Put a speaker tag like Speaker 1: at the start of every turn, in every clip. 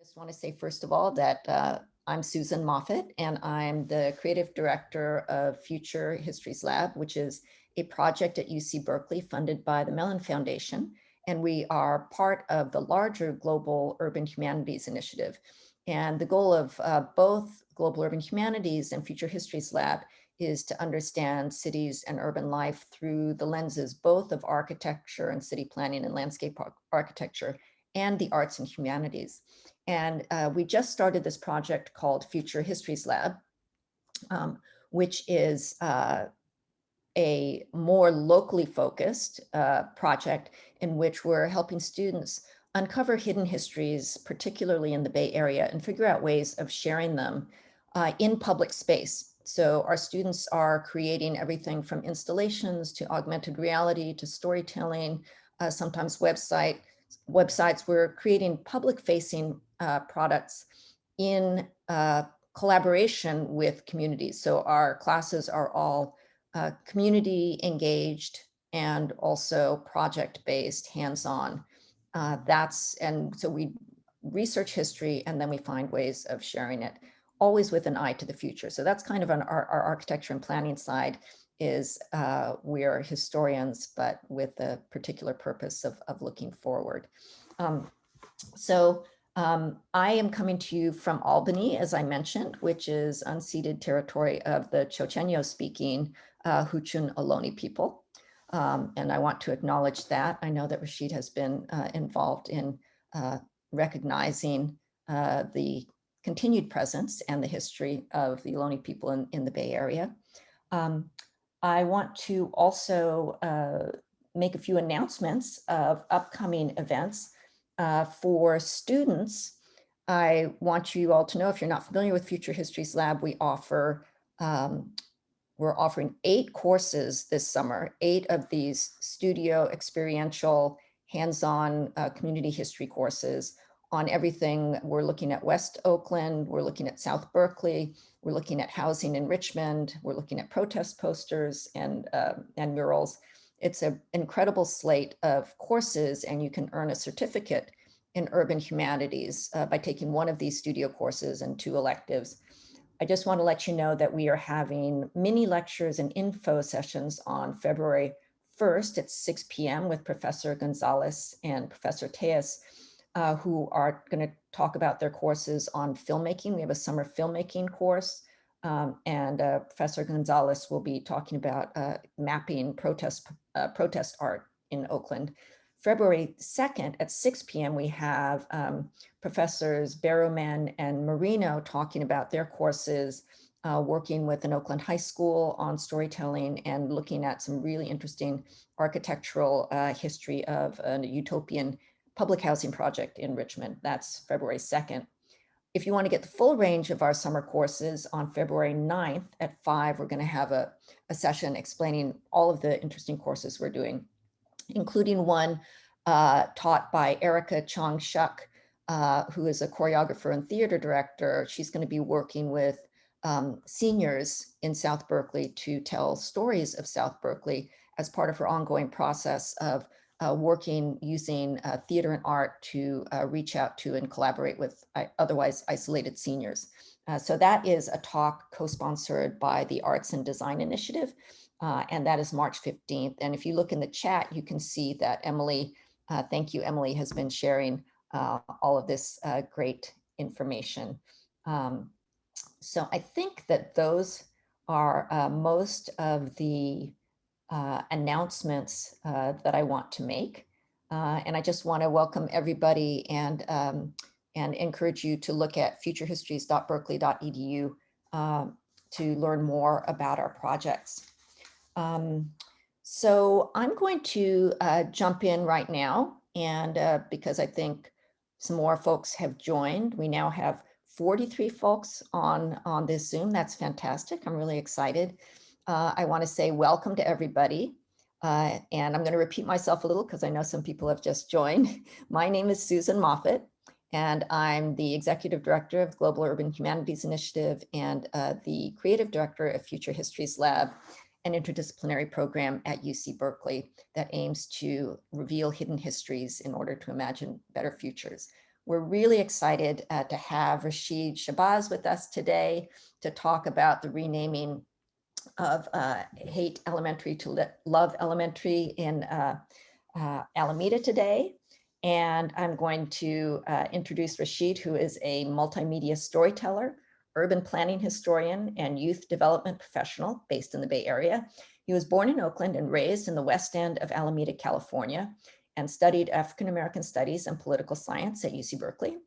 Speaker 1: Just want to say, first of all, that I'm Susan Moffat, and I'm the creative director of Future Histories Lab, which is a project at UC Berkeley funded by the Mellon Foundation. And we are part of the larger Global Urban Humanities Initiative. And the goal of both Global Urban Humanities and Future Histories Lab is to understand cities and urban life through the lenses both of architecture and city planning and landscape architecture and the arts and humanities. And we just started this project called Future Histories Lab, which is a more locally focused project in which we're helping students uncover hidden histories, particularly in the Bay Area, and figure out ways of sharing them in public space. So our students are creating everything from installations to augmented reality to storytelling, sometimes websites. We're creating public-facing products in collaboration with communities. So our classes are all community engaged and also project-based, hands-on. And so we research history and then we find ways of sharing it, always with an eye to the future. So that's kind of on our architecture and planning side is we're historians, but with a particular purpose of looking forward. I am coming to you from Albany, as I mentioned, which is unceded territory of the Chochenyo speaking Huchun Ohlone people. And I want to acknowledge that. I know that Rasheed has been involved in recognizing the continued presence and the history of the Ohlone people in the Bay Area. I want to also make a few announcements of upcoming events. For students, I want you all to know, if you're not familiar with Future Histories Lab, we're offering 8 courses this summer, 8 of these studio, experiential, hands-on community history courses on everything. We're looking at West Oakland, we're looking at South Berkeley, we're looking at housing in Richmond, we're looking at protest posters and murals. It's an incredible slate of courses, and you can earn a certificate in urban humanities by taking one of these studio courses and 2 electives. I just want to let you know that we are having mini lectures and info sessions on February 1st at 6 p.m. with Professor Gonzalez and Professor Tejas, who are going to talk about their courses on filmmaking. We have a summer filmmaking course, and Professor Gonzalez will be talking about mapping protest art in Oakland. February 2nd at 6 p.m. we have Professors Barrowman and Marino talking about their courses, working with an Oakland high school on storytelling and looking at some really interesting architectural history of a utopian public housing project in Richmond. That's February 2nd. If you want to get the full range of our summer courses, on February 9th at 5, we're going to have a session explaining all of the interesting courses we're doing, including one taught by Erica Chong-Shuk, who is a choreographer and theater director. She's going to be working with seniors in South Berkeley to tell stories of South Berkeley as part of her ongoing process of working using theater and art to reach out to and collaborate with otherwise isolated seniors. So that is a talk co-sponsored by the Arts and Design Initiative, and that is March 15th. And if you look in the chat, you can see that Emily, thank you, Emily, has been sharing all of this great information. So I think that those are most of the announcements that I want to make. And I just want to welcome everybody and encourage you to look at futurehistories.berkeley.edu to learn more about our projects. So I'm going to jump in right now, and because I think some more folks have joined. We now have 43 folks on this Zoom. That's fantastic. I'm really excited. I want to say welcome to everybody. And I'm going to repeat myself a little because I know some people have just joined. My name is Susan Moffat, and I'm the Executive Director of Global Urban Humanities Initiative and the Creative Director of Future Histories Lab, an interdisciplinary program at UC Berkeley that aims to reveal hidden histories in order to imagine better futures. We're really excited to have Rasheed Shabazz with us today to talk about the renaming of Haight Elementary to Love Elementary in Alameda today. And I'm going to introduce Rasheed, who is a multimedia storyteller, urban planning historian, and youth development professional based in the Bay Area. He was born in Oakland and raised in the West End of Alameda, California, and studied African-American studies and political science at UC Berkeley.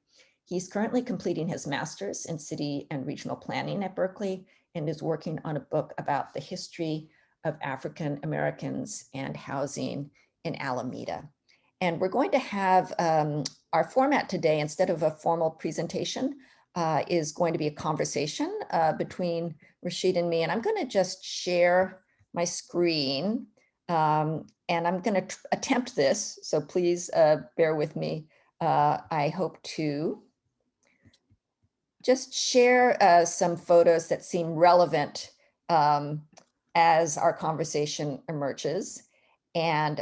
Speaker 1: He's currently completing his master's in city and regional planning at Berkeley and is working on a book about the history of African Americans and housing in Alameda. And we're going to have our format today, instead of a formal presentation, is going to be a conversation between Rasheed and me. And I'm going to just share my screen. And I'm going to attempt this, so please bear with me. I hope to just share some photos that seem relevant as our conversation emerges. And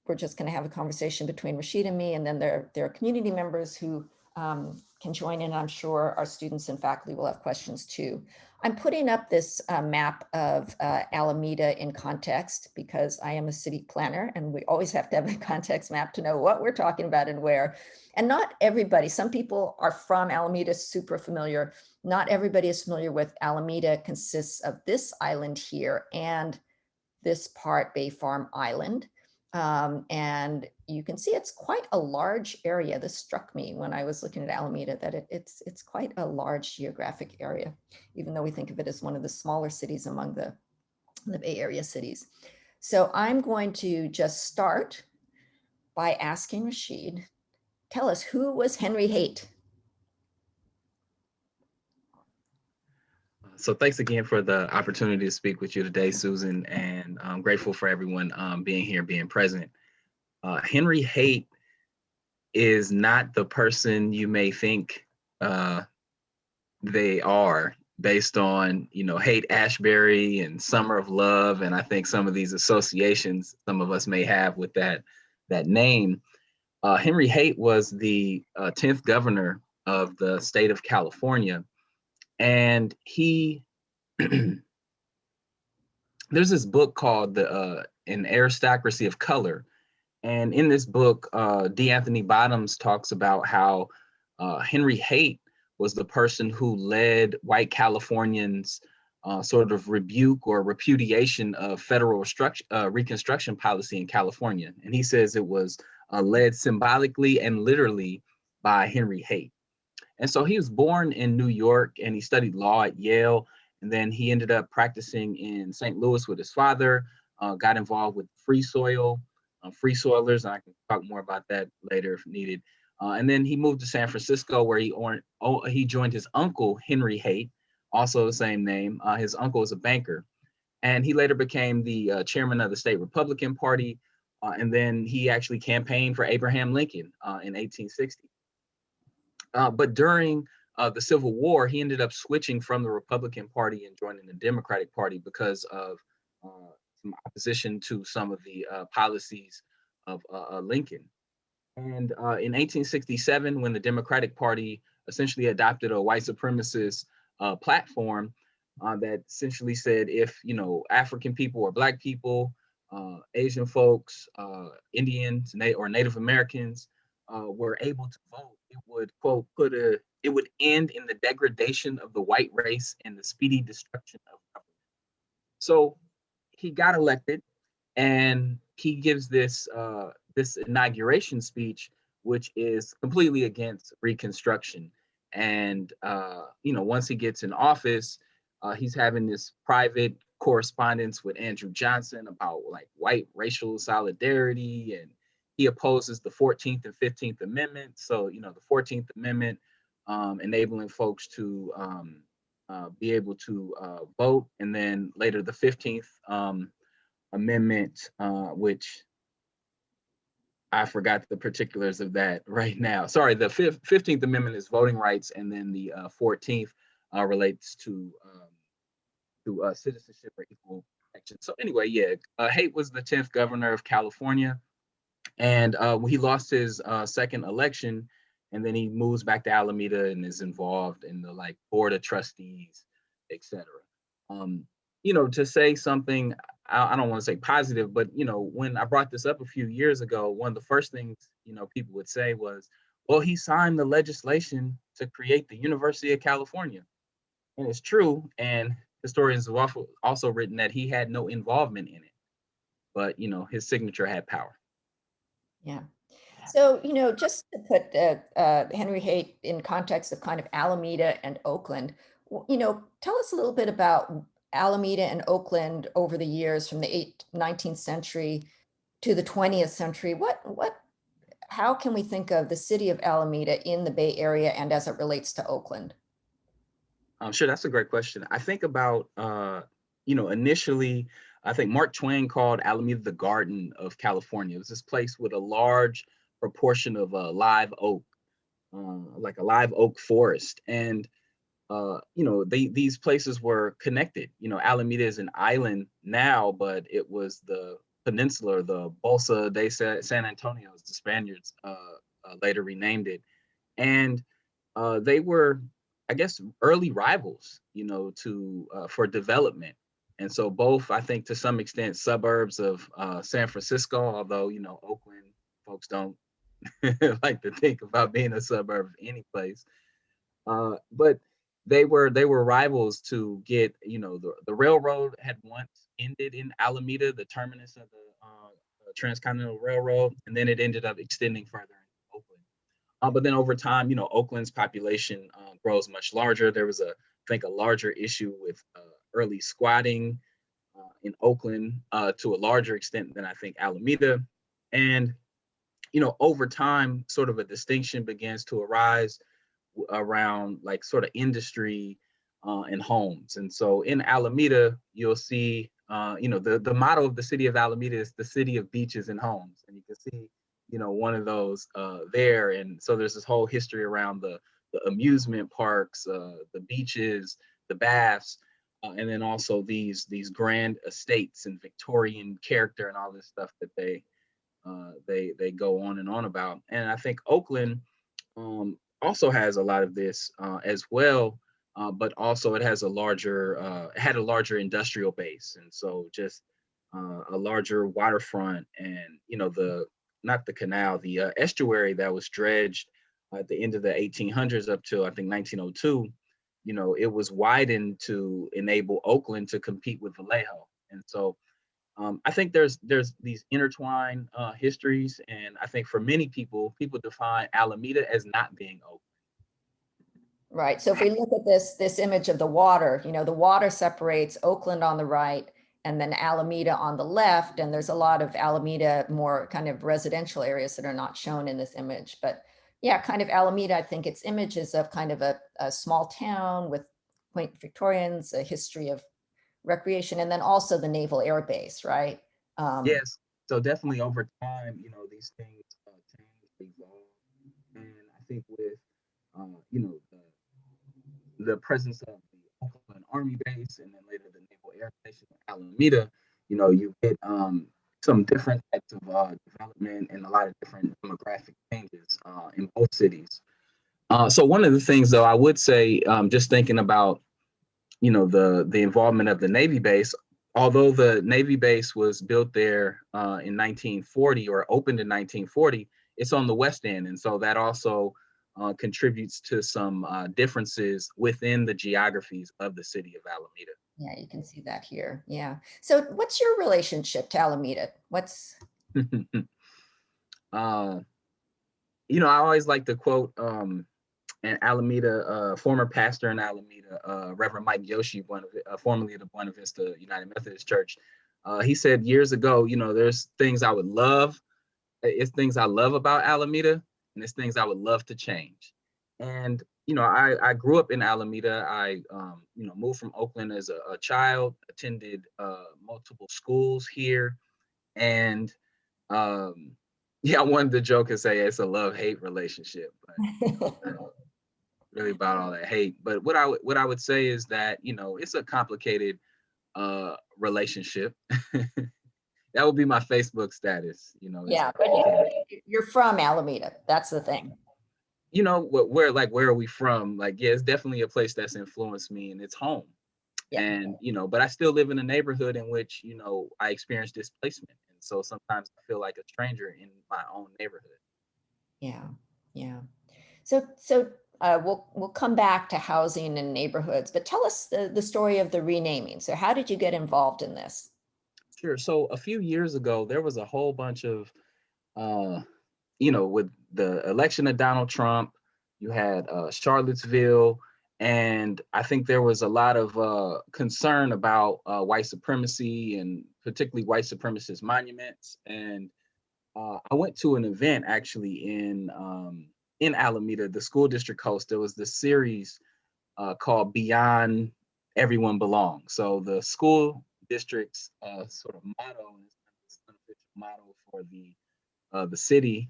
Speaker 1: we're just going to have a conversation between Rasheed and me, and then there are community members who can join in. I'm sure our students and faculty will have questions too. I'm putting up this map of Alameda in context because I am a city planner and we always have to have a context map to know what we're talking about and where. And not everybody, some people are from Alameda, super familiar. Not everybody is familiar with Alameda. Consists of this island here and this part, Bay Farm Island. And you can see it's quite a large area. This struck me when I was looking at Alameda, that it's quite a large geographic area, even though we think of it as one of the smaller cities among the Bay Area cities. So I'm going to just start by asking Rasheed, tell us, who was Henry Haight?
Speaker 2: So thanks again for the opportunity to speak with you today, Susan, and I'm grateful for everyone being here, being present. Henry Haight is not the person you may think they are, based on, Haight-Ashbury and Summer of Love, and I think some of these associations some of us may have with that name. Henry Haight was the 10th governor of the state of California, and he there's this book called An Aristocracy of Color. And in this book, D. Anthony Bottoms talks about how Henry Haight was the person who led white Californians' sort of rebuke or repudiation of federal reconstruction policy in California. And he says it was led symbolically and literally by Henry Haight. And so he was born in New York and he studied law at Yale. And then he ended up practicing in St. Louis with his father, got involved with Free Soilers, and I can talk more about that later if needed. And then he moved to San Francisco, where he joined his uncle, Henry Haight, also the same name. His uncle was a banker. And he later became the chairman of the state Republican Party. And then he actually campaigned for Abraham Lincoln in 1860. But during the Civil War, he ended up switching from the Republican Party and joining the Democratic Party because of some opposition to some of the policies of Lincoln. And in 1867, when the Democratic Party essentially adopted a white supremacist platform that essentially said, if African people or Black people, Asian folks, Indians, or Native Americans were able to vote, it would, quote, it would end in the degradation of the white race and the speedy destruction of government. So he got elected, and he gives this inauguration speech, which is completely against Reconstruction. And once he gets in office, he's having this private correspondence with Andrew Johnson about like white racial solidarity, and he opposes the 14th and 15th Amendment. So, the 14th Amendment enabling folks to be able to vote, and then later the 15th Amendment, which I forgot the particulars of that right now. Sorry, the 15th Amendment is voting rights, and then the 14th relates to citizenship or equal protection. So anyway, Haight was the 10th governor of California. And he lost his second election, and then he moves back to Alameda and is involved in the like board of trustees, etc. Um, to say something, I don't want to say positive, but when I brought this up a few years ago, one of the first things people would say was, "Well, he signed the legislation to create the University of California," and it's true. And historians have also written that he had no involvement in it, but his signature had power.
Speaker 1: Yeah. So, just to put Henry Haight in context of kind of Alameda and Oakland, tell us a little bit about Alameda and Oakland over the years from the 19th century to the 20th century. How can we think of the city of Alameda in the Bay Area and as it relates to Oakland?
Speaker 2: Sure, that's a great question. I think about, initially, I think Mark Twain called Alameda the Garden of California. It was this place with a large proportion of live oak, like a live oak forest. And, these places were connected. Alameda is an island now, but it was the peninsula, the Bolsa de San Antonio, as the Spaniards later renamed it. And they were, I guess, early rivals, to for development. And so both, I think, to some extent, suburbs of San Francisco, although Oakland folks don't like to think about being a suburb of any place. But they were rivals to get, the railroad had once ended in Alameda, the terminus of the Transcontinental Railroad, and then it ended up extending further into Oakland. But then over time, Oakland's population grows much larger. There was I think, a larger issue with early squatting in Oakland to a larger extent than I think Alameda. And, over time, sort of a distinction begins to arise around like sort of industry and homes. And so in Alameda, you'll see, the motto of the city of Alameda is the city of beaches and homes. And you can see, one of those there. And so there's this whole history around the amusement parks, the beaches, the baths, and then also these grand estates and Victorian character and all this stuff that they go on and on about. And I think Oakland also has a lot of this as well, but also it has had a larger industrial base, and so just a larger waterfront, and the not the canal, the estuary that was dredged at the end of the 1800s up to I think 1902. It was widened to enable Oakland to compete with Vallejo, and so I think there's these intertwined histories, and I think for many people define Alameda as not being Oakland.
Speaker 1: Right. So if we look at this image of the water, the water separates Oakland on the right and then Alameda on the left. And there's a lot of Alameda, more kind of residential areas that are not shown in this image. But yeah, kind of Alameda, I think it's images of kind of a small town with quaint Victorians, a history of recreation, and then also the Naval Air Base, right? Um,
Speaker 2: Yes. So definitely over time, these things change, evolve, and I think with the presence of the Oakland Army Base and then later the Naval Air Station in Alameda, you get some different types of development and a lot of different demographic changes in both cities. So one of the things, though, I would say, just thinking about the involvement of the Navy base, although the Navy base was built there in 1940 or opened in 1940, it's on the west end, and so that also contributes to some differences within the geographies of the city of Alameda.
Speaker 1: yeah, you can see that here. Yeah. So what's your relationship to Alameda?
Speaker 2: uh, I always like to quote an Alameda, former pastor in Alameda, Reverend Mike Yoshi, formerly of the Buena Vista United Methodist Church. He said years ago, there's things I would love. It's things I love about Alameda, and it's things I would love to change. And I grew up in Alameda. I moved from Oakland as a child, attended multiple schools here, and yeah, I wanted to joke and say it's a love-hate relationship, but really about all that hate. But what I would say is that it's a complicated relationship. that would be my Facebook status, you know.
Speaker 1: Yeah, but you're from Alameda. That's the thing.
Speaker 2: You know, where are we from? Like, yeah, it's definitely a place that's influenced me and it's home.
Speaker 1: Yeah,
Speaker 2: And, you know, but I still live in a neighborhood in which, you know, I experienced displacement. And so sometimes I feel like a stranger in my own neighborhood.
Speaker 1: yeah, yeah. So we'll come back to housing and neighborhoods, but tell us the story of the renaming. So how did you get involved in this?
Speaker 2: Sure. So a few years ago, there was a whole bunch of, uh, you know, with the election of Donald Trump, you had Charlottesville, and I think there was a lot of concern about white supremacy and particularly white supremacist monuments. And I went to an event actually in Alameda, the school district host. There was this series called Beyond Everyone Belongs. So the school district's sort of motto, and it's kind of this unofficial motto for the city,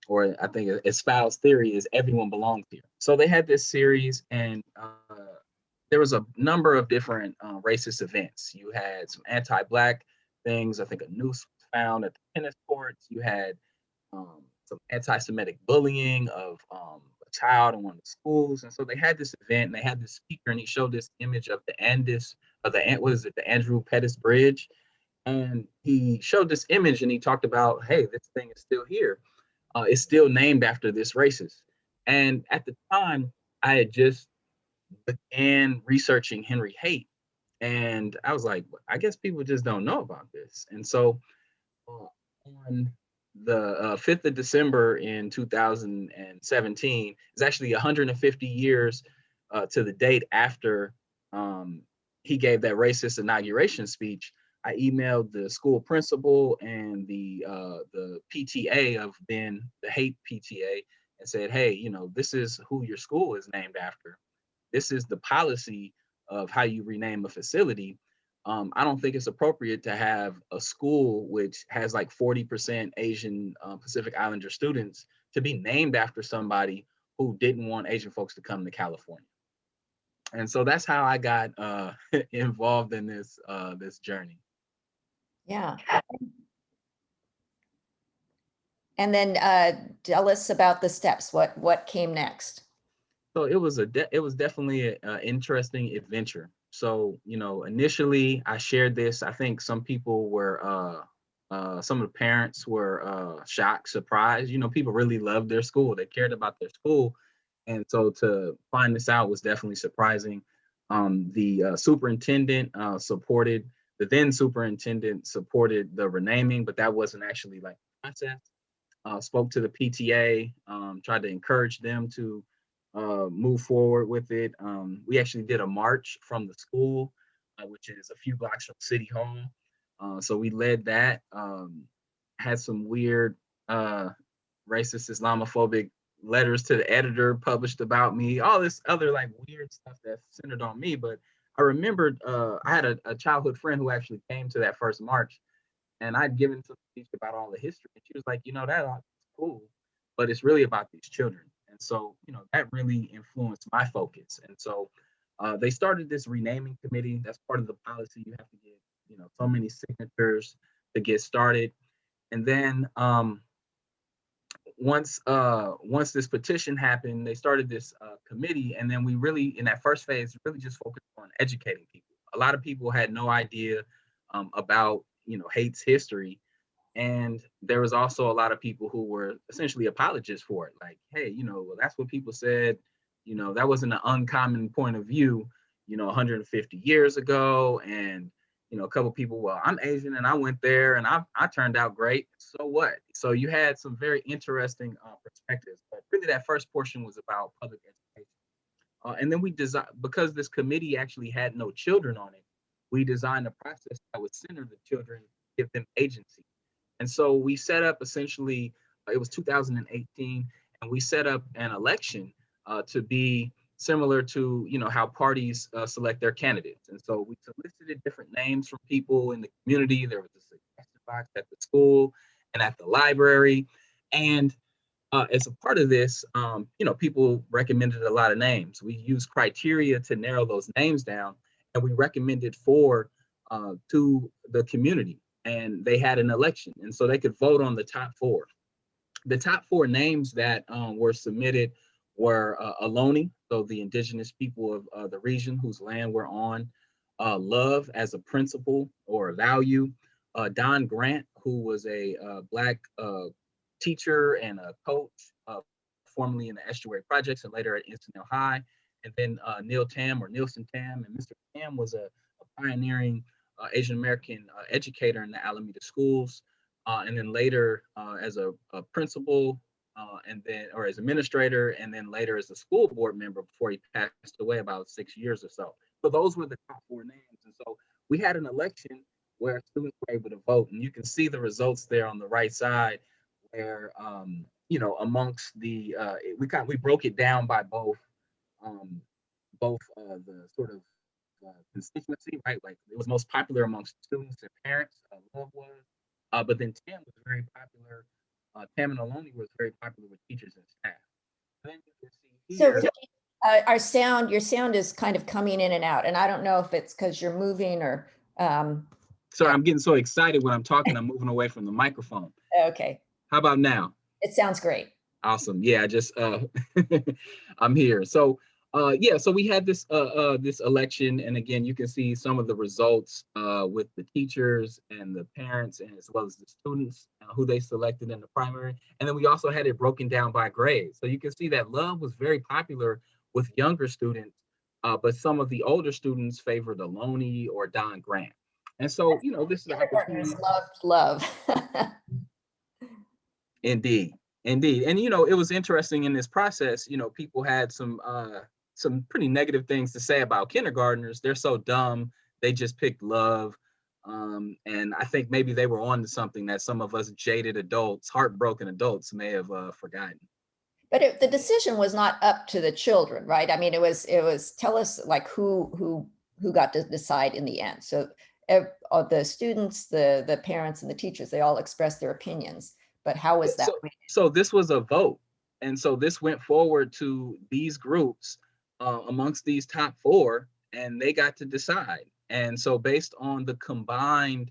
Speaker 2: or I think espoused theory is everyone belongs here. So they had this series, and there was a number of different racist events. You had some anti-black things. I think a noose was found at the tennis courts. You had some anti-Semitic bullying of a child in one of the schools, and so they had this event, and they had this speaker, and he showed this image of the Andes, of the what is it, the Andrew Pettis Bridge, and he showed this image, and he talked about, hey, this thing is still here. It's still named after this racist. And at the time, I had just began researching Henry Haight, and I was like, I guess people just don't know about this. And so uh, on the 5th of December in 2017 is actually 150 years to the date after um, he gave that racist inauguration speech. I emailed the school principal and the PTA of then the Haight PTA and said, hey, you know, this is who your school is named after. This is the policy of how you rename a facility. I don't think it's appropriate to have a school which has like 40% Asian Pacific Islander students to be named after somebody who didn't want Asian folks to come to California. And so that's how I got involved in this journey.
Speaker 1: Yeah. And then tell us about the steps. What came next?
Speaker 2: So it was definitely an interesting adventure. So, you know, initially I shared this. I think some people were some of the parents were shocked, surprised. You know, people really loved their school. They cared about their school. And so to find this out was definitely surprising. The superintendent supported, the then superintendent supported the renaming, but that wasn't actually like the process. Spoke to the PTA, tried to encourage them to move forward with it. We actually did a march from the school, which is a few blocks from City Hall. So we led that. Had some weird racist Islamophobic letters to the editor published about me, all this other like weird stuff that's centered on me. But I remembered I had a childhood friend who actually came to that first march, and I'd given some speech about all the history. And she was like, you know, that's cool, but it's really about these children. And so, you know, that really influenced my focus. And so they started this renaming committee. That's part of the policy. You have to get, you know, so many signatures to get started. And then once this petition happened, they started this committee, and then we really, in that first phase, really just focused on educating people. A lot of people had no idea about, you know, Haight's history, and there was also a lot of people who were essentially apologists for it, like, hey, you know, well, that's what people said, you know, that wasn't an uncommon point of view, you know, 150 years ago. And you know, a couple of people, well, I'm Asian and I went there and I turned out great. So what? So you had some very interesting perspectives. But really, that first portion was about public education. And then we designed, because this committee actually had no children on it, we designed a process that would center the children, give them agency. And so we set up essentially, it was 2018, and we set up an election to be similar to, you know, how parties select their candidates. And so we solicited different names from people in the community. There was a suggestion box at the school and at the library. And as a part of this, you know, people recommended a lot of names. We used criteria to narrow those names down, and we recommended four to the community. and they had an election, and so they could vote on the top four. The top four names that were submitted were Ohlone, so the indigenous people of the region whose land we're on, love as a principle or a value, Don Grant, who was a Black teacher and a coach, formerly in the Estuary Projects and later at Encinal High, and then Neil Tam or Nielsen Tam. And Mr. Tam was a pioneering Asian American educator in the Alameda schools, and then later as a principal, and then or as administrator, and then later as a school board member before he passed away about 6 years or so. So those were the top four names, and so we had an election where students were able to vote, and you can see the results there on the right side, where amongst the we broke it down by um, the sort of constituency, right? Like it was most popular amongst students and parents. Love was, but then Tam was very popular. Tam and Ohlone was very popular with teachers and staff. And then you can see
Speaker 1: So
Speaker 2: here.
Speaker 1: your sound is kind of coming in and out, and I don't know if it's because you're moving or.
Speaker 2: Sorry, I'm getting so excited when I'm talking. I'm moving away from the microphone.
Speaker 1: Okay.
Speaker 2: How about now?
Speaker 1: It sounds great.
Speaker 2: Awesome. Yeah, I just I'm here. So so we had this election, and again, you can see some of the results with the teachers and the parents, and as well as the students who they selected in the primary. And then we also had it broken down by grade. So you can see that love was very popular with younger students, but some of the older students favored Ohlone or Don Grant. And so, this is the opportunity.
Speaker 1: Love.
Speaker 2: Indeed, indeed. And it was interesting in this process, people had some pretty negative things to say about kindergartners. They're so dumb, they just picked love. And I think maybe they were on to something that some of us jaded adults, heartbroken adults may have forgotten.
Speaker 1: But the decision was not up to the children, right? I mean, it was tell us like who got to decide in the end. So the students, the parents, and the teachers, they all expressed their opinions. But how was that?
Speaker 2: So this was a vote. And so this went forward to these groups amongst these top four, and they got to decide. And so based on the combined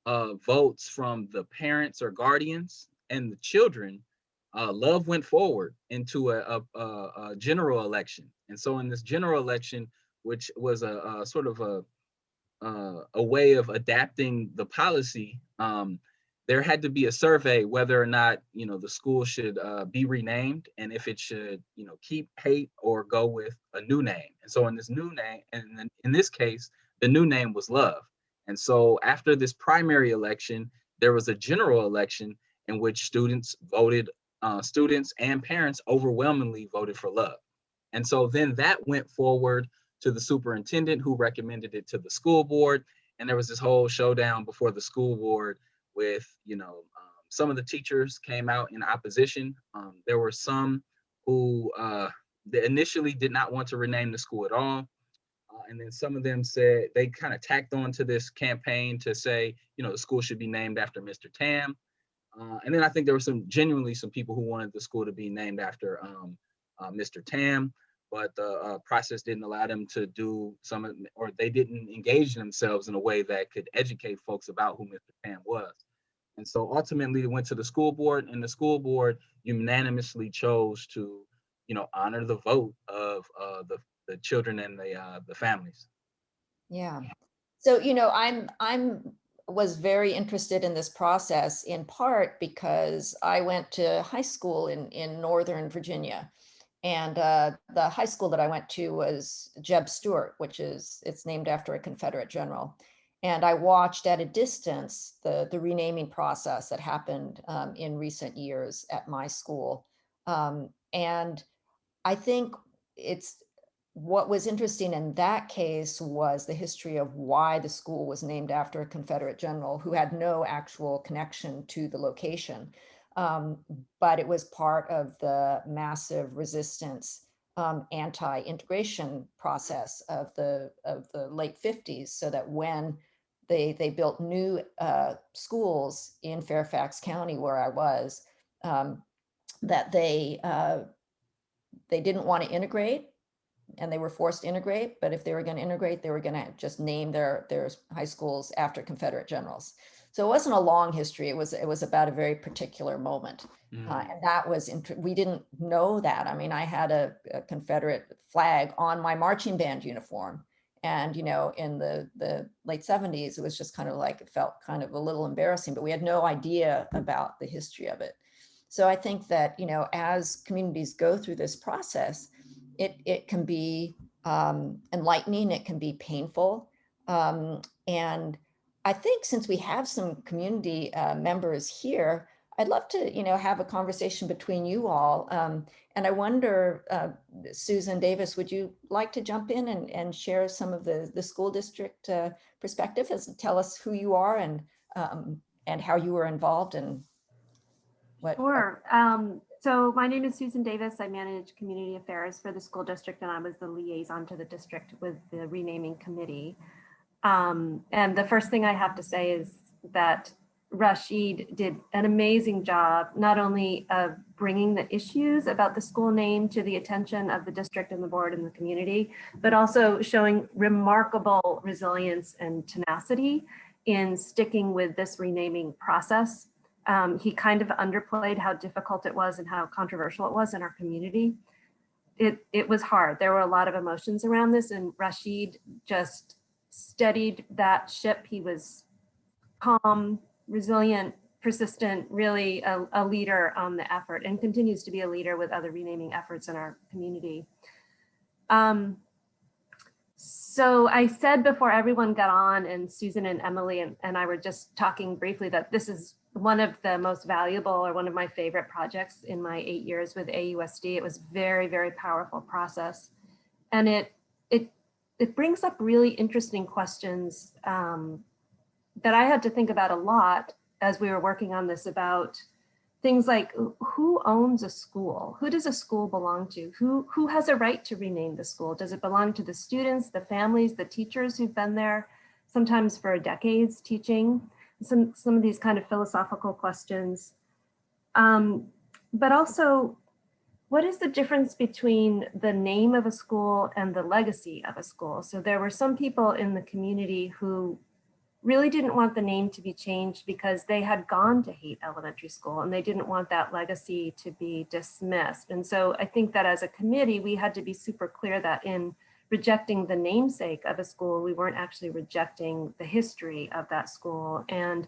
Speaker 2: votes from the parents or guardians and the children, love went forward into a general election. And so in this general election, which was a sort of a way of adapting the policy, there had to be a survey whether or not the school should be renamed, and if it should keep Haight or go with a new name. And so in this new name, and in this case, the new name was Love. And so after this primary election, there was a general election in which students and parents overwhelmingly voted for Love. And so then that went forward to the superintendent, who recommended it to the school board. And there was this whole showdown before the school board with, some of the teachers came out in opposition. There were some who they initially did not want to rename the school at all. And then some of them said, they kind of tacked on to this campaign to say, the school should be named after Mr. Tam. And then I think there were genuinely some people who wanted the school to be named after Mr. Tam, but the process didn't allow them to do or they didn't engage themselves in a way that could educate folks about who Mr. Tam was. And so ultimately it went to the school board, and the school board unanimously chose to, honor the vote of the children and the families.
Speaker 1: Yeah. So, I'm was very interested in this process in part because I went to high school in Northern Virginia. And the high school that I went to was Jeb Stuart, it's named after a Confederate general. And I watched at a distance the renaming process that happened in recent years at my school. And I think what was interesting in that case was the history of why the school was named after a Confederate general who had no actual connection to the location. But it was part of the massive resistance, anti-integration process of the late 50s, so that when they built new schools in Fairfax County, where I was, that they didn't want to integrate, and they were forced to integrate. But if they were going to integrate, they were going to just name their high schools after Confederate generals. So it wasn't a long history. It was about a very particular moment. And that was, we didn't know that. I mean, I had a Confederate flag on my marching band uniform. And, you know, in the late 70s, it was just kind of like, it felt kind of a little embarrassing, but we had no idea about the history of it. So I think that, you know, as communities go through this process, it can be enlightening, it can be painful. And I think since we have some community members here, I'd love to, you know, have a conversation between you all. And I wonder, Susan Davis, would you like to jump in and share some of the school district perspective, as tell us who you are and how you were involved and what?
Speaker 3: Sure. So my name is Susan Davis. I manage community affairs for the school district, and I was the liaison to the district with the renaming committee. And the first thing I have to say is that Rasheed did an amazing job, not only of bringing the issues about the school name to the attention of the district and the board and the community, but also showing remarkable resilience and tenacity in sticking with this renaming process. He kind of underplayed how difficult it was and how controversial it was in our community. It was hard. There were a lot of emotions around this, and Rasheed just steadied that ship. He was calm, resilient, persistent, really a leader on the effort, and continues to be a leader with other renaming efforts in our community. So I said before everyone got on, and Susan and Emily and I were just talking briefly, that this is one of the most valuable, or one of my favorite projects in my 8 years with AUSD. It was very, very powerful process. And it brings up really interesting questions that I had to think about a lot as we were working on this, about things like, who owns a school? Who does a school belong to? Who has a right to rename the school? Does it belong to the students, the families, the teachers who've been there sometimes for decades teaching? Some of these kind of philosophical questions. But also, what is the difference between the name of a school and the legacy of a school? So there were some people in the community who really didn't want the name to be changed because they had gone to Haight Elementary School and they didn't want that legacy to be dismissed. And so I think that as a committee, we had to be super clear that in rejecting the namesake of a school, we weren't actually rejecting the history of that school. And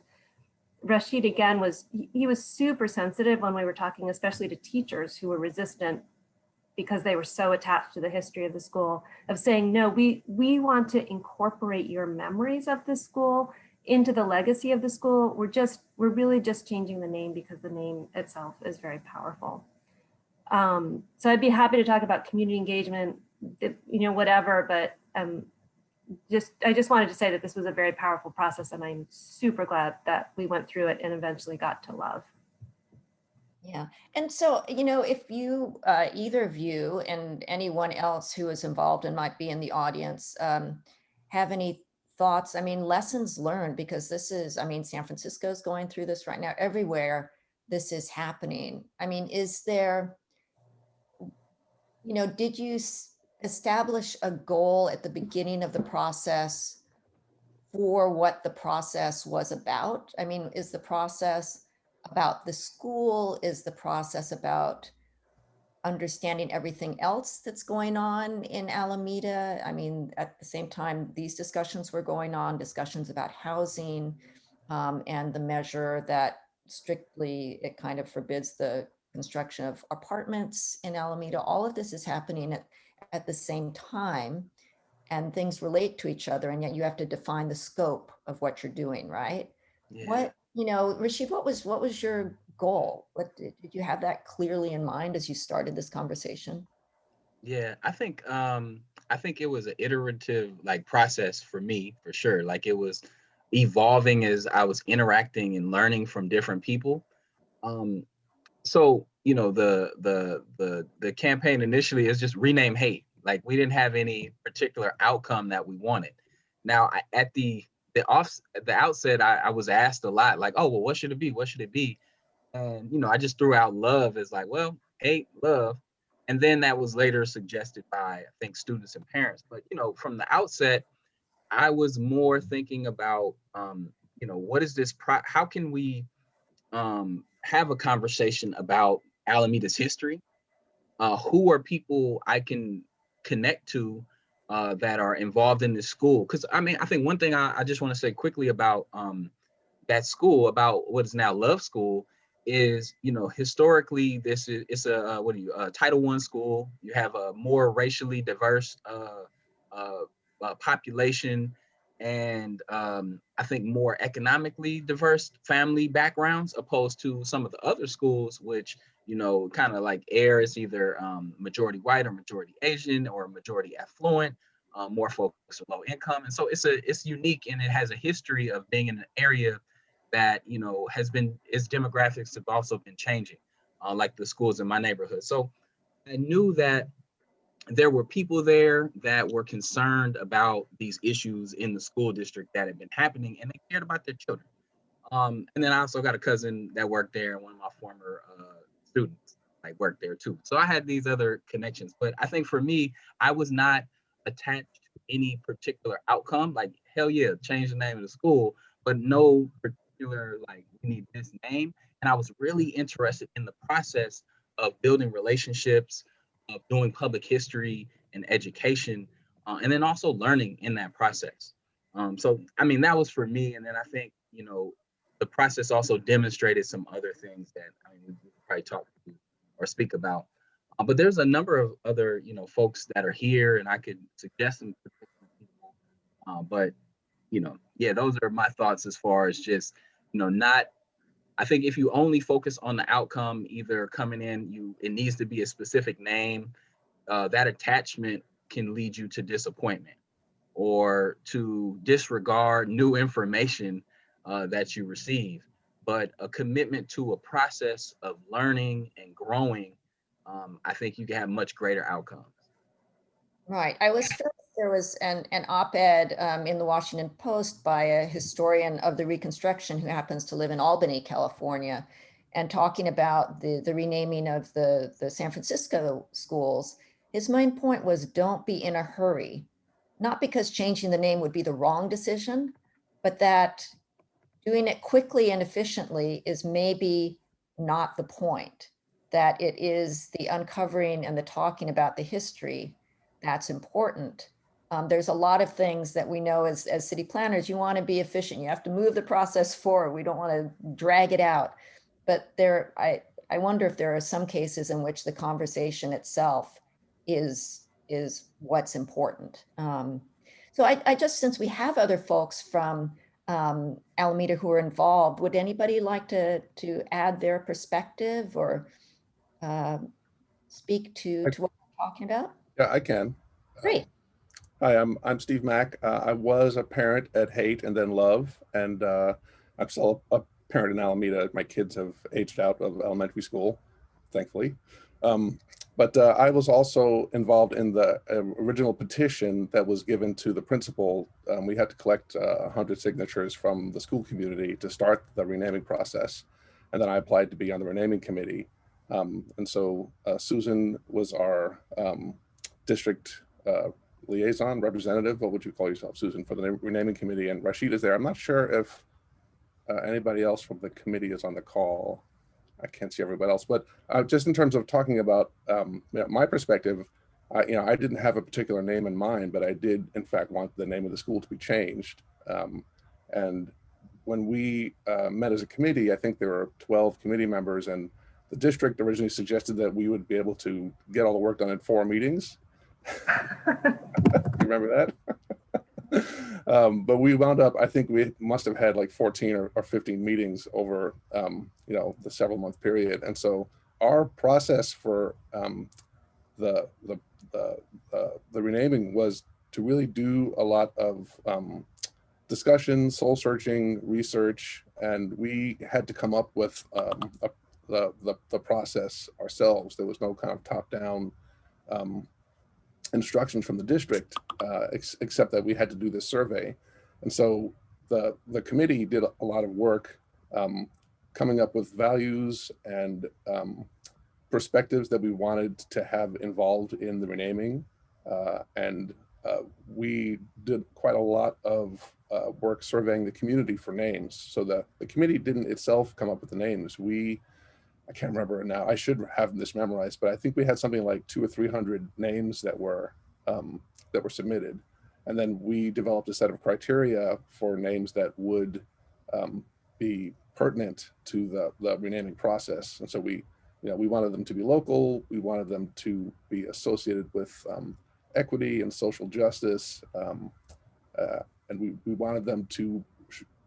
Speaker 3: Rasheed, again, was super sensitive when we were talking, especially to teachers who were resistant because they were so attached to the history of the school, of saying, no, we want to incorporate your memories of the school into the legacy of the school. We're really just changing the name because the name itself is very powerful. So I'd be happy to talk about community engagement, whatever, but I just wanted to say that this was a very powerful process, and I'm super glad that we went through it and eventually got to love.
Speaker 1: Yeah. And so, if you, either of you and anyone else who is involved and might be in the audience, have any thoughts, lessons learned, because this is, San Francisco is going through this right now, everywhere this is happening. Is there, did you establish a goal at the beginning of the process for what the process was about? Is the process about the school? Is the process about understanding everything else that's going on in Alameda? At the same time, these discussions were going on, discussions about housing, and the measure that strictly it kind of forbids the construction of apartments in Alameda. All of this is happening at the same time, and things relate to each other, and yet you have to define the scope of what you're doing, right?
Speaker 2: Yeah.
Speaker 1: Rasheed, what was your goal? What did you have that clearly in mind as you started this conversation?
Speaker 2: Yeah, I think it was an iterative process for me, for sure. It was evolving as I was interacting and learning from different people. So the campaign initially is just rename Haight. We didn't have any particular outcome that we wanted. Now at the outset, I was asked a lot, oh, well, what should it be? What should it be? And I just threw out love as well, Haight, love. And then that was later suggested by, I think, students and parents. But from the outset, I was more thinking about what is this, how can we have a conversation about Alameda's history? Who are people I can connect to that are involved in this school? Because I think one thing I just want to say quickly about that school, about what is now Love School, is historically it's a Title I school. You have a more racially diverse population, and I think more economically diverse family backgrounds, opposed to some of the other schools, which kind of like air is either majority white or majority Asian or majority affluent, more folks are low income, and so it's unique, and it has a history of being in an area that its demographics have also been changing, like the schools in my neighborhood. So I knew that there were people there that were concerned about these issues in the school district that had been happening, and they cared about their children. And then I also got a cousin that worked there, and one of my former students like worked there too. So I had these other connections, but I think for me, I was not attached to any particular outcome. Like, hell yeah, change the name of the school, but no particular like we need this name. And I was really interested in the process of building relationships, of doing public history and education, and then also learning in that process. So that was for me, and then I think the process also demonstrated some other things that we could probably talk to or speak about. But there's a number of other, folks that are here, and I could suggest some people. But yeah, those are my thoughts as far as just, not. I think if you only focus on the outcome, either coming in, it needs to be a specific name. That attachment can lead you to disappointment or to disregard new information that you receive. But a commitment to a process of learning and growing, I think you can have much greater outcomes.
Speaker 1: Right. I was struck, there was an op-ed in the Washington Post by a historian of the Reconstruction who happens to live in Albany, California, and talking about the renaming of the San Francisco schools. His main point was, don't be in a hurry, not because changing the name would be the wrong decision, but that doing it quickly and efficiently is maybe not the point, that it is the uncovering and the talking about the history that's important. There's a lot of things that we know as city planners, you want to be efficient. You have to move the process forward. We don't want to drag it out. But I wonder if there are some cases in which the conversation itself is what's important. So I just, since we have other folks from Alameda who are involved, would anybody like to add their perspective or speak to what we're talking about?
Speaker 4: Yeah, I can.
Speaker 1: Great.
Speaker 4: Hi, I'm Steve Mack. I was a parent at Haight and then Love, and I'm still a parent in Alameda. My kids have aged out of elementary school, thankfully. But I was also involved in the original petition that was given to the principal. We had to collect 100 signatures from the school community to start the renaming process. And then I applied to be on the renaming committee. And so Susan was our district liaison representative. What would you call yourself, Susan, for the renaming committee? And Rasheed is there. I'm not sure if anybody else from the committee is on the call. I can't see everybody else, but just in terms of talking about my perspective, I didn't have a particular name in mind, but I did in fact want the name of the school to be changed. And when we met as a committee, I think there were 12 committee members, and the district originally suggested that we would be able to get all the work done in 4 meetings. You remember that? But we wound up, I think we must have had like 14 or 15 meetings over, the several month period. And so our process for the renaming was to really do a lot of discussion, soul searching, research, and we had to come up with the process ourselves. There was no kind of top down instructions from the district, except that we had to do this survey. And so the committee did a lot of work coming up with values and perspectives that we wanted to have involved in the renaming. And we did quite a lot of work surveying the community for names. So the committee didn't itself come up with the names. I can't remember now. I should have this memorized, but I think we had something like 200 or 300 names that were submitted, and then we developed a set of criteria for names that would be pertinent to the renaming process. And so we wanted them to be local. We wanted them to be associated with equity and social justice, and we wanted them to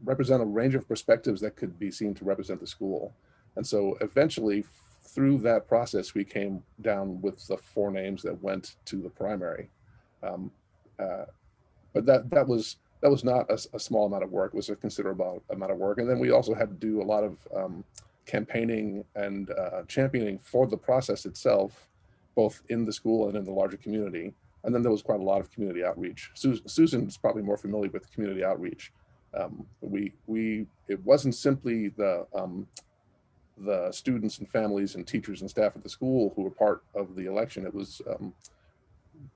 Speaker 4: represent a range of perspectives that could be seen to represent the school. And so eventually, through that process, we came down with the 4 names that went to the primary. But that was not a small amount of work. It was a considerable amount of work. And then we also had to do a lot of campaigning and championing for the process itself, both in the school and in the larger community. And then there was quite a lot of community outreach. Susan's probably more familiar with community outreach. It wasn't simply the students and families and teachers and staff at the school who were part of the election. It was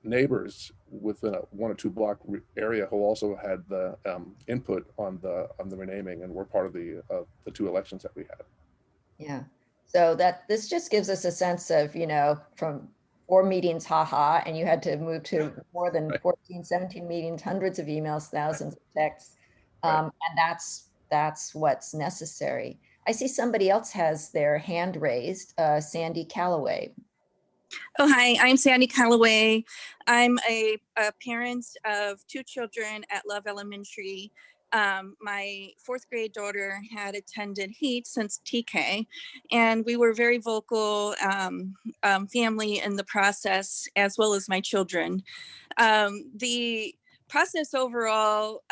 Speaker 4: neighbors within a 1 or 2 block area who also had the input on the renaming and were part of the 2 elections that we had.
Speaker 1: Yeah. So this just gives us a sense of, from 4 meetings, haha, and you had to move to more than 14, 17 meetings, hundreds of emails, thousands of texts. And that's what's necessary. I see somebody else has their hand raised, Sandy Calloway.
Speaker 5: Oh, hi, I'm Sandy Calloway. I'm a parent of 2 children at Love Elementary. My 4th grade daughter had attended Haight since TK, and we were very vocal family in the process, as well as my children. The process overall,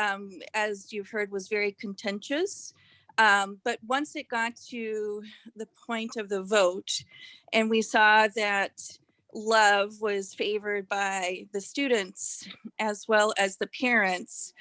Speaker 5: as you've heard, was very contentious. But once it got to the point of the vote, and we saw that love was favored by the students as well as the parents,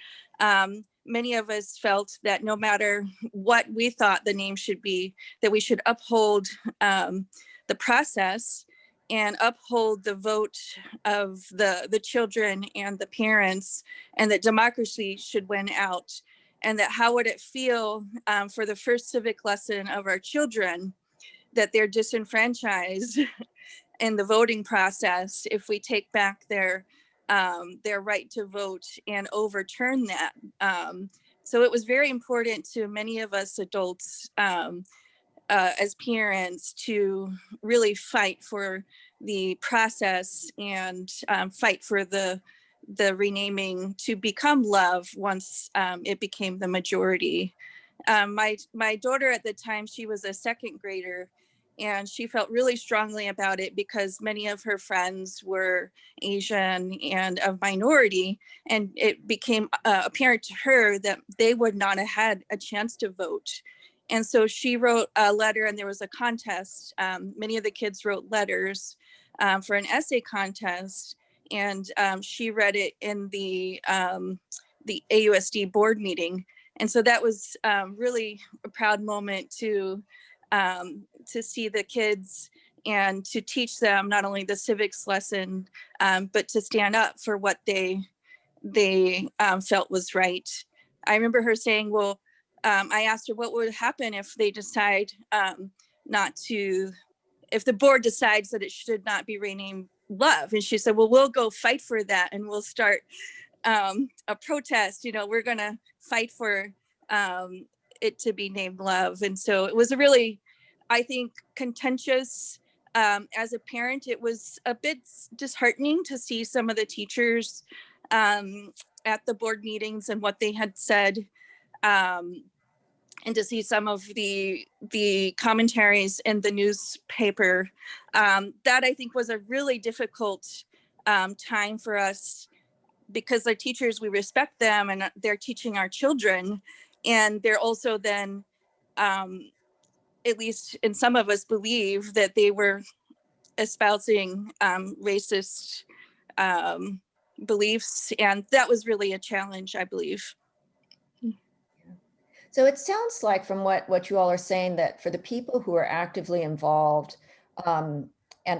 Speaker 5: many of us felt that no matter what we thought the name should be, that we should uphold the process and uphold the vote of the children and the parents, and that democracy should win out. And that how would it feel for the first civic lesson of our children that they're disenfranchised in the voting process if we take back their right to vote and overturn that. So it was very important to many of us adults as parents to really fight for the process and fight for the renaming to become Love once it became the majority. My daughter at the time, she was a 2nd grader, and she felt really strongly about it because many of her friends were Asian and of minority, and it became apparent to her that they would not have had a chance to vote. And so she wrote a letter, and there was a contest. Many of the kids wrote letters for an essay contest, and she read it in the AUSD board meeting. And so that was really a proud moment to see the kids and to teach them not only the civics lesson, but to stand up for what they felt was right. I remember her saying, well, I asked her what would happen if they decide if the board decides that it should not be renamed Love. And she said, well, we'll go fight for that, and we'll start a protest. We're going to fight for it to be named Love. And so it was a really, I think, contentious. As a parent, it was a bit disheartening to see some of the teachers at the board meetings and what they had said, and to see some of the commentaries in the newspaper. That I think was a really difficult time for us, because our teachers, we respect them and they're teaching our children, and they're also then, at least in some of us, believe that they were espousing racist beliefs, and that was really a challenge, I believe.
Speaker 1: So it sounds like, from what you all are saying, that for the people who are actively involved, and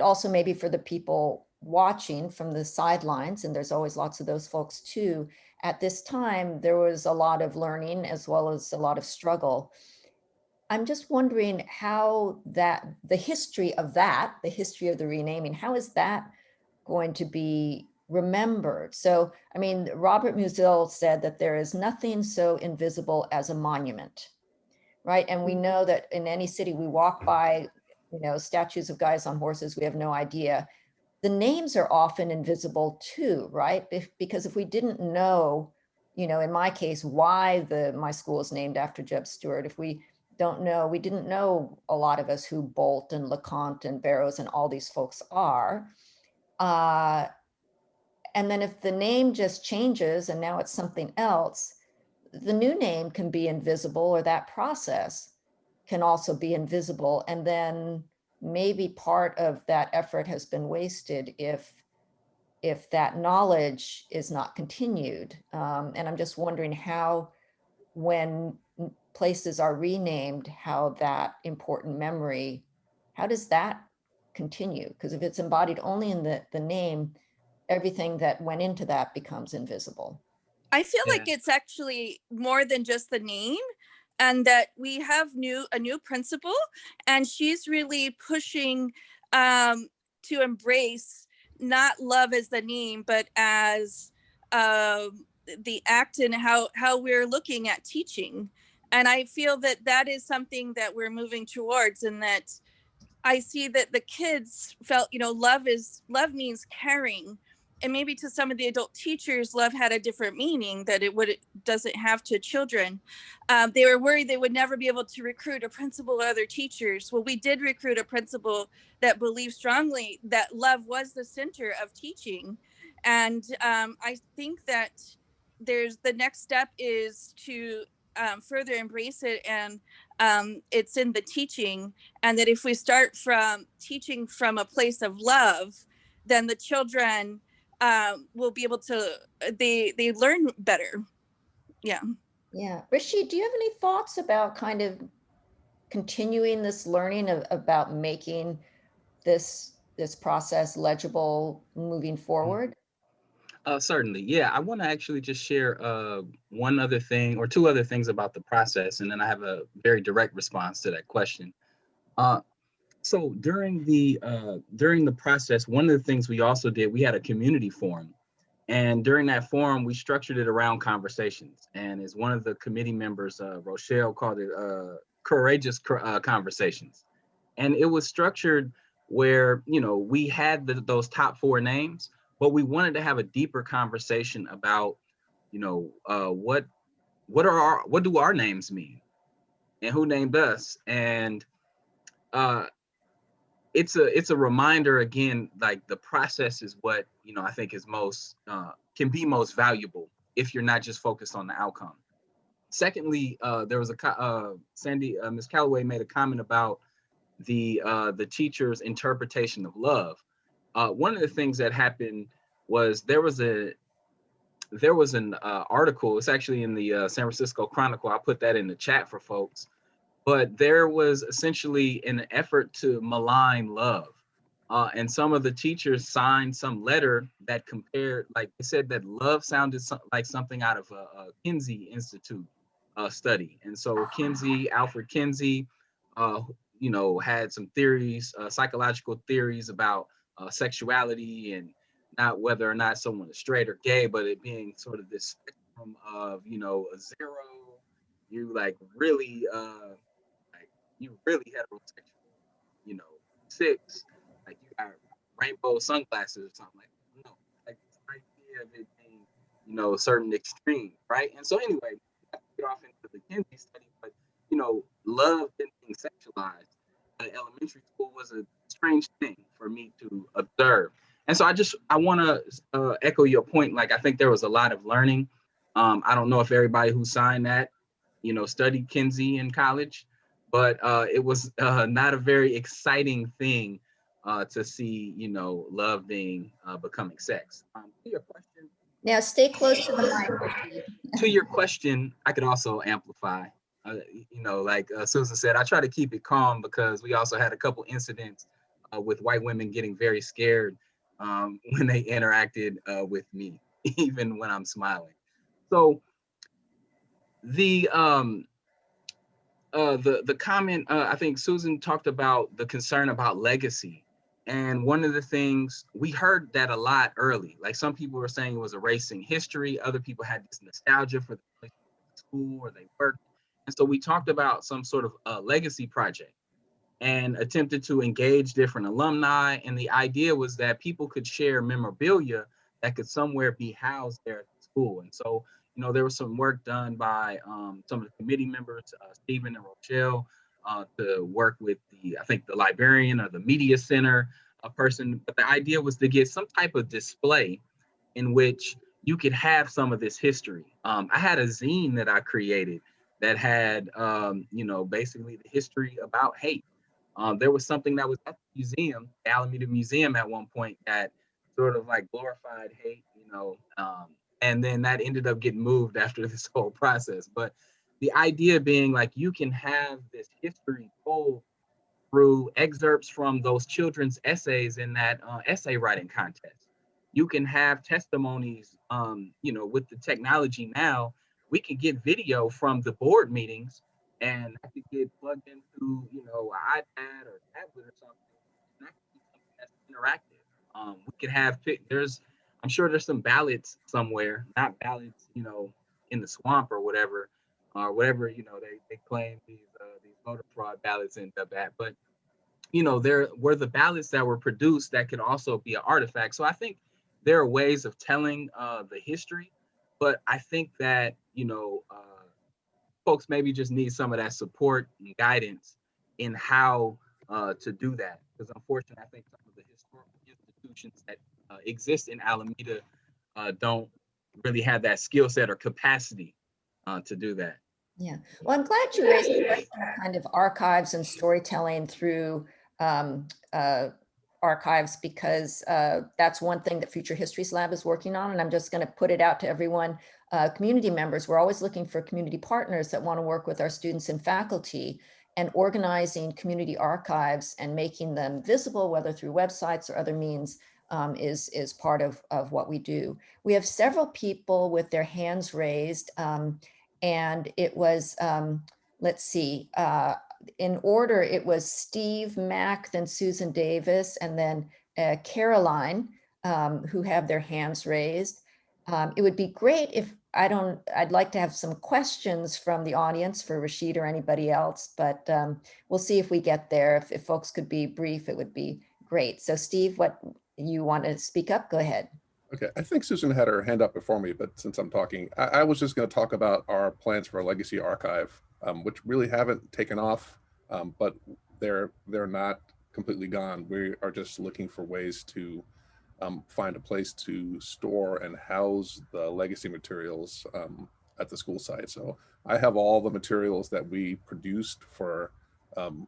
Speaker 1: also maybe for the people watching from the sidelines, and there's always lots of those folks too, at this time, there was a lot of learning as well as a lot of struggle. I'm just wondering how the history of the history of the renaming, how is that going to be remembered? So, I mean, Robert Musil said that there is nothing so invisible as a monument, right? And we know that in any city we walk by, statues of guys on horses, we have no idea. The names are often invisible too, right? Because if we didn't know, in my case, why my school is named after Jeb Stuart, if we didn't know, a lot of us, who Bolt and LeConte and Barrows and all these folks are. And then if the name just changes and now it's something else, the new name can be invisible, or that process can also be invisible. And then maybe part of that effort has been wasted if that knowledge is not continued. And I'm just wondering how, when places are renamed, how that important memory, how does that continue? Because if it's embodied only in the name, everything that went into that becomes invisible.
Speaker 5: I feel
Speaker 2: Yeah.
Speaker 5: like it's actually more than just the name, and that we have a new principal, and she's really pushing to embrace not love as the name, but as the act, and how we're looking at teaching. And I feel that that is something that we're moving towards, and that I see that the kids felt, love means caring. And maybe to some of the adult teachers, love had a different meaning that it doesn't have to children. They were worried they would never be able to recruit a principal or other teachers. Well, we did recruit a principal that believed strongly that love was the center of teaching. And I think that the next step is to further embrace it, and it's in the teaching. And that if we start from teaching from a place of love, then the children will be able to, they learn better. Yeah.
Speaker 1: Rasheed, do you have any thoughts about kind of continuing this learning about making this process legible moving forward?
Speaker 2: Certainly. Yeah, I want to actually just share one other thing or two other things about the process, and then I have a very direct response to that question. So during the process, one of the things we also did, we had a community forum, and during that forum, we structured it around conversations. And as one of the committee members, Rochelle, called it courageous conversations, and it was structured where we had those top four names, but we wanted to have a deeper conversation about what do our names mean, and who named us. And it's a reminder again, like the process is what I think is most can be most valuable if you're not just focused on the outcome. Secondly, there was Miss Calloway made a comment about the teacher's interpretation of love. One of the things that happened was there was an article. It's actually in the San Francisco Chronicle. I'll put that in the chat for folks. But there was essentially an effort to malign love. And some of the teachers signed some letter that compared, like they said that love sounded like something out of a Kinsey Institute study. And so Alfred Kinsey, had some theories, psychological theories about sexuality, and not whether or not someone is straight or gay, but it being sort of this spectrum of, a 0, you really heterosexual, 6, like you got rainbow sunglasses or something like that. No, like this idea of it being, a certain extreme, right? And so anyway, not to get off into the Kinsey study, but love being sexualized at elementary school was a strange thing for me to observe. And so I want to echo your point. Like, I think there was a lot of learning. I don't know if everybody who signed that, studied Kinsey in college, but it was not a very exciting thing to see, love being becoming sex. To your question.
Speaker 1: Now, stay close to the mic.
Speaker 2: To your question, I could also amplify. Like Susan said, I try to keep it calm because we also had a couple incidents with white women getting very scared when they interacted with me, even when I'm smiling. So the comment, I think Susan talked about the concern about legacy. And one of the things, we heard that a lot early, like some people were saying it was erasing history. Other people had this nostalgia for the place they went to school or they worked. And so we talked about some sort of legacy project and attempted to engage different alumni. And the idea was that people could share memorabilia that could somewhere be housed there at the school. And so, you know, there was some work done by some of the committee members, Stephen and Rochelle, to work with I think the librarian or the media center person. But the idea was to get some type of display in which you could have some of this history. I had a zine that I created that had, you know, basically the history about hate. There was something that was at the museum, the Alameda Museum at one point, that sort of like glorified hate, you know, and then that ended up getting moved after this whole process. But the idea being like you can have this history told through excerpts from those children's essays in that essay writing contest. You can have testimonies, you know, with the technology now, we can get video from the board meetings and that could get plugged into, you know, an iPad or tablet or something. And that could be something that's interactive. We could have, I'm sure there's some ballots somewhere, not ballots, you know, in the swamp or whatever, you know, they claim these voter fraud ballots end up at. But you know, there were the ballots that were produced that could also be an artifact. So I think there are ways of telling the history, but I think that, you know, folks maybe just need some of that support and guidance in how to do that. Because unfortunately, I think some of the historical institutions that exist in Alameda don't really have that skill set or capacity to do that.
Speaker 1: Yeah, well, I'm glad you raised the question of kind of archives and storytelling through archives, because that's one thing that Future Histories Lab is working on. And I'm just going to put it out to everyone, community members. We're always looking for community partners that want to work with our students and faculty, and organizing community archives and making them visible, whether through websites or other means, is part of what we do. We have several people with their hands raised. And it was, let's see, in order, it was Steve Mack, then Susan Davis, and then Caroline, who have their hands raised. It would be great if I'd like to have some questions from the audience for Rasheed or anybody else, but we'll see if we get there. If folks could be brief, it would be great. So Steve, what you want to speak up? Go ahead.
Speaker 4: Okay, I think Susan had her hand up before me, but since I'm talking, I was just going to talk about our plans for a legacy archive, which really haven't taken off, but they're not completely gone. We are just looking for ways to find a place to store and house the legacy materials at the school site. So I have all the materials that we produced for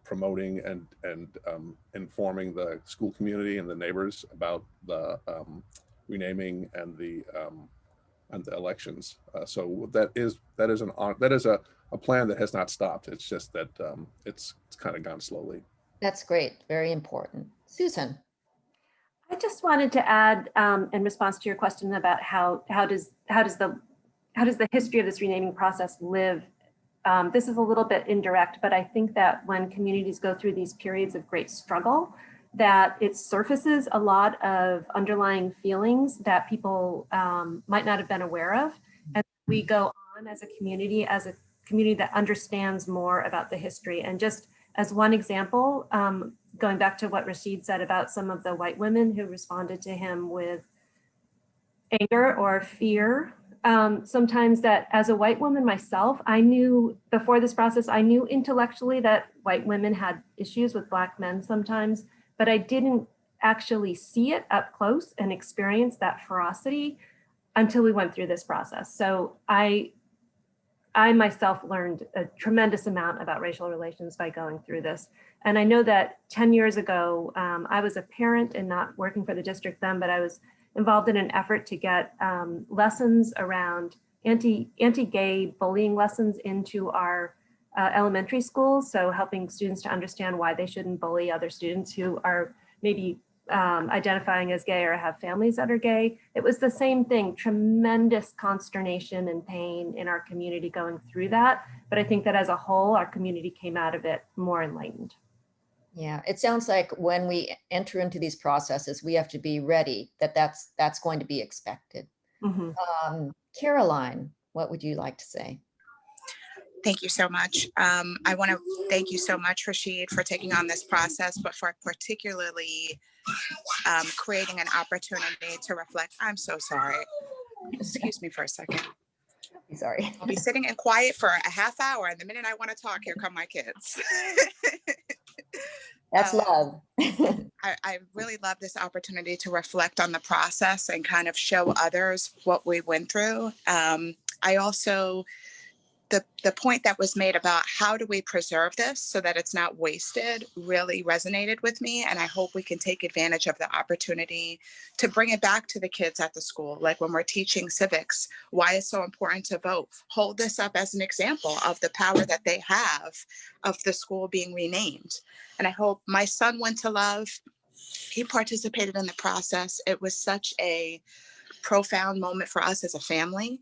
Speaker 4: promoting and informing the school community and the neighbors about the renaming and the elections. So that is a plan that has not stopped. It's just that it's kind of gone slowly.
Speaker 1: That's great. Very important. Susan.
Speaker 3: I just wanted to add, in response to your question about how does the history of this renaming process live. This is a little bit indirect, but I think that when communities go through these periods of great struggle, that it surfaces a lot of underlying feelings that people might not have been aware of. And we go on as a community that understands more about the history. And just as one example, going back to what Rasheed said about some of the white women who responded to him with anger or fear, sometimes that as a white woman myself, I knew before this process, I knew intellectually that white women had issues with Black men sometimes, but I didn't actually see it up close and experience that ferocity until we went through this process. So I myself learned a tremendous amount about racial relations by going through this. And I know that 10 years ago, I was a parent and not working for the district then, but I was involved in an effort to get lessons around anti-gay bullying lessons into our elementary schools. So helping students to understand why they shouldn't bully other students who are maybe identifying as gay or have families that are gay. It was the same thing, tremendous consternation and pain in our community going through that. But I think that as a whole, our community came out of it more enlightened.
Speaker 1: Yeah, it sounds like when we enter into these processes, we have to be ready that that's going to be expected.
Speaker 3: Mm-hmm.
Speaker 1: Caroline, what would you like to say?
Speaker 6: Thank you so much. I want to thank you so much, Rasheed, for taking on this process, but for particularly creating an opportunity to reflect. I'm so sorry. Excuse me for a second.
Speaker 1: Sorry.
Speaker 6: I'll be sitting in quiet for a half hour, and the minute I want to talk, here come my kids.
Speaker 1: That's love.
Speaker 6: I really love this opportunity to reflect on the process and kind of show others what we went through. I also, the point that was made about how do we preserve this so that it's not wasted really resonated with me. And I hope we can take advantage of the opportunity to bring it back to the kids at the school. Like when we're teaching civics, why it's so important to vote. Hold this up as an example of the power that they have of the school being renamed. And I hope my son went to Love. He participated in the process. It was such a profound moment for us as a family.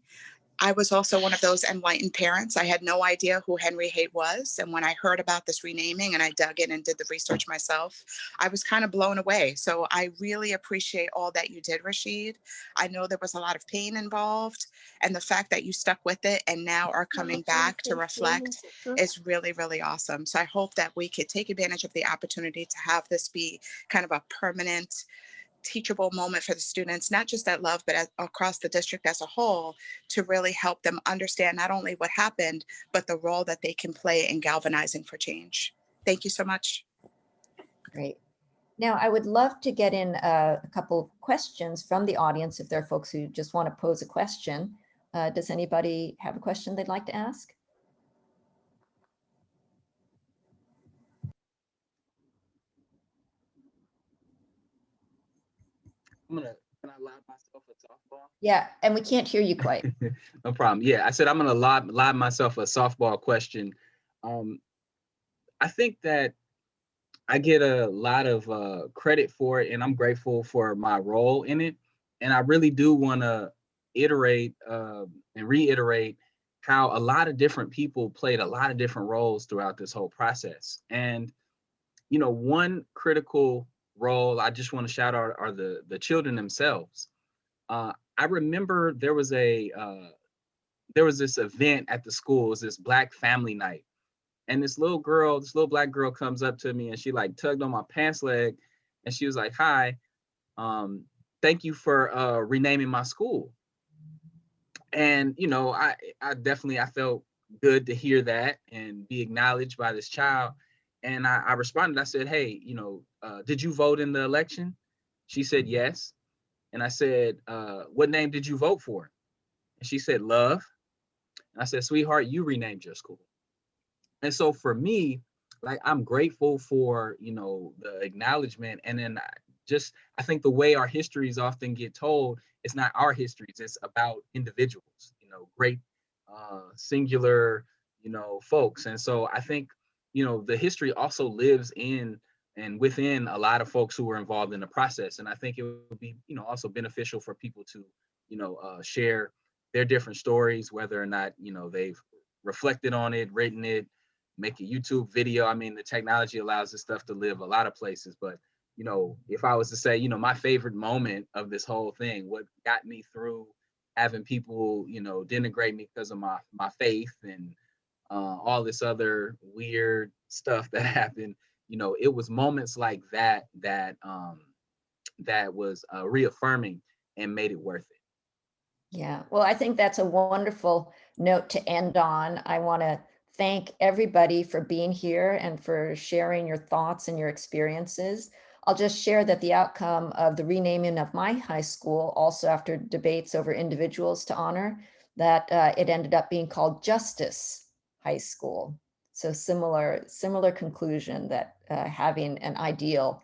Speaker 6: I was also one of those enlightened parents. I had no idea who Henry Haight was. And when I heard about this renaming and I dug in and did the research myself, I was kind of blown away. So I really appreciate all that you did, Rasheed. I know there was a lot of pain involved, and the fact that you stuck with it and now are coming back to reflect is really, really awesome. So I hope that we could take advantage of the opportunity to have this be kind of a permanent teachable moment for the students, not just at Love, but across the district as a whole, to really help them understand not only what happened, but the role that they can play in galvanizing for change. Thank you so much.
Speaker 1: Great. Now, I would love to get in a couple of questions from the audience if there are folks who just want to pose a question. Does anybody have a question they'd like to ask?
Speaker 2: Can I lob myself a softball?
Speaker 1: Yeah, and we can't hear you quite.
Speaker 2: No problem. Yeah, I said I'm gonna lob myself a softball question. I think that I get a lot of credit for it, and I'm grateful for my role in it. And I really do want to iterate and reiterate how a lot of different people played a lot of different roles throughout this whole process. And one critical role I just want to shout out are the children themselves. I remember there was this event at the school. It was this Black family night, and this little Black girl comes up to me and she like tugged on my pants leg, and she was like, "Hi, thank you for renaming my school." And I definitely felt good to hear that and be acknowledged by this child. And I responded. I said, "Hey, did you vote in the election?" She said, "Yes." And I said, "What name did you vote for?" And she said, "Love." And I said, "Sweetheart, you renamed your school." And so for me, like, I'm grateful for, the acknowledgement. And then I think the way our histories often get told, it's not our histories, it's about individuals, great singular, folks. And so I think, the history also lives in and within a lot of folks who were involved in the process. And I think it would be, also beneficial for people to, share their different stories, whether or not, they've reflected on it, written it, make a YouTube video. I mean, the technology allows this stuff to live a lot of places. But, if I was to say, my favorite moment of this whole thing, what got me through having people, denigrate me because of my faith and all this other weird stuff that happened, it was moments like that was reaffirming and made it worth it.
Speaker 1: Yeah, well, I think that's a wonderful note to end on. I want to thank everybody for being here and for sharing your thoughts and your experiences. I'll just share that the outcome of the renaming of my high school, also after debates over individuals to honor, that it ended up being called Justice High School. So similar conclusion that having an ideal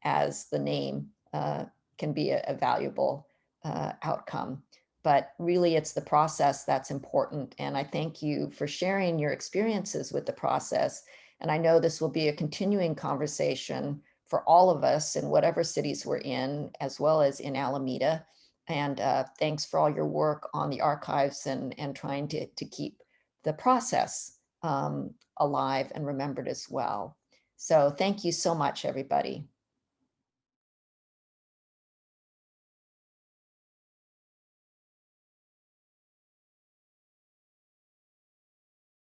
Speaker 1: as the name can be a valuable outcome. But really, it's the process that's important. And I thank you for sharing your experiences with the process. And I know this will be a continuing conversation for all of us in whatever cities we're in, as well as in Alameda. And thanks for all your work on the archives and trying to keep the process alive and remembered as well. So thank you so much, everybody.